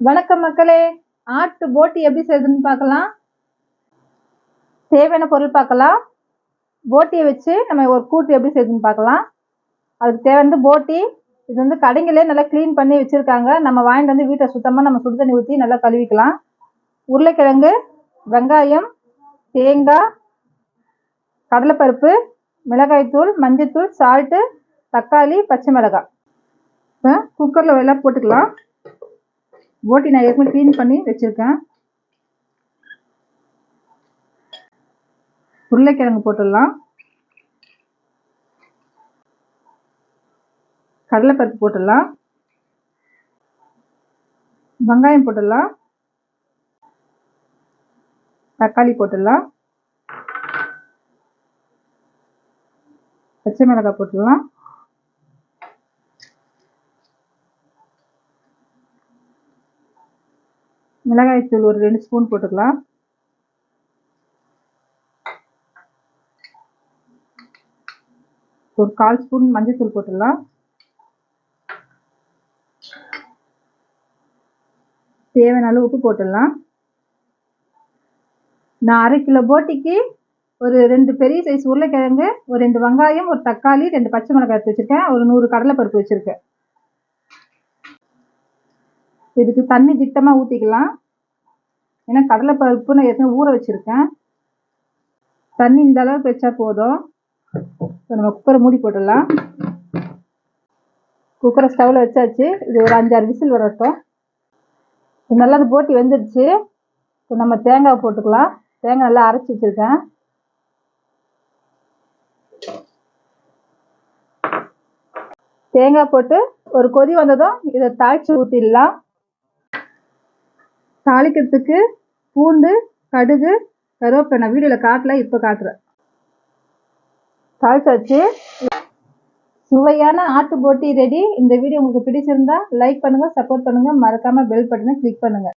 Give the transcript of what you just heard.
வணக்கம் மக்களே. ஆட்டு போட்டி எப்படி செய்யுதுன்னு பார்க்கலாம். தேவையான பொருள் பார்க்கலாம். போட்டியை வச்சு நம்ம ஒரு கூட்டு எப்படி செய்யுதுன்னு பார்க்கலாம். அதுக்கு தேவையானது போட்டி. இது வந்து கடைங்களே நல்லா க்ளீன் பண்ணி வச்சுருக்காங்க. நம்ம வாங்கிட்டு வந்து வீட்டை சுத்தமாக நம்ம சுடு தண்ணி ஊற்றி நல்லா கழுவிக்கலாம். உருளைக்கிழங்கு, வெங்காயம், தேங்காய், கடலைப்பருப்பு, மிளகாய்த்தூள், மஞ்சத்தூள், சால்ட்டு, தக்காளி, பச்சை மிளகாய். இப்போ குக்கரில் எல்லாம் போட்டுக்கலாம். போட்டி நான் ஏற்கனவே க்ளீன் பண்ணி வச்சுருக்கேன். உருளைக்கிழங்கு போட்டுடலாம். கடலைப்பருப்பு போட்டுடலாம். வெங்காயம் போட்டுடலாம். தக்காளி போட்டுடலாம். பச்சை மிளகாய் போட்டுடலாம். மிளகாய்த்தூள் ஒரு 2 ஸ்பூன் போட்டுக்கலாம். ஒரு 1/4 ஸ்பூன் மஞ்சள் போட்டுடலாம். தேவையான அளவு உப்பு போட்டுடலாம். நான் 1/2 கிலோ போட்டிக்கு ஒரு 2 பெரிய சைஸ் உருளைக்கிழங்கு, ஒரு 2 வெங்காயம், ஒரு தக்காளி, 2 பச்சை மிளகாய் எடுத்து வச்சுருக்கேன். ஒரு 100 கடலைப்பருப்பு வச்சுருக்கேன். இதுக்கு தண்ணி திட்டமாக ஊற்றிக்கலாம். ஏன்னா கடலைப்பருப்பு நான் ஏற்கனவே ஊற வச்சுருக்கேன். தண்ணி இந்த அளவுக்கு வச்சா போதும். இப்போ நம்ம குக்கரை மூடி போட்டுடலாம். குக்கரை ஸ்டவ்வில் வச்சாச்சு. இது ஒரு 5-6 விசில் வரட்டும். நல்லா அது போட்டி வெந்துடுச்சு. இப்போ நம்ம தேங்காய் போட்டுக்கலாம். தேங்காய் நல்லா அரைச்சி வச்சுருக்கேன். தேங்காய் போட்டு ஒரு கொதி வந்ததும் இதை தாளித்து ஊற்றிடலாம். தாளிக்கிறதுக்கு பூண்டு, கடுகு, கருவேப்பிலை நான் வீடியோவில் காட்டல, இப்போ காட்டுறேன். தாளிச்சாச்சு. சுவையான ஆட்டு போட்டி ரெடி. இந்த வீடியோ உங்களுக்கு பிடிச்சிருந்தா லைக் பண்ணுங்கள், சப்போர்ட் பண்ணுங்கள், மறக்காமல் பெல் பட்டனை கிளிக் பண்ணுங்கள்.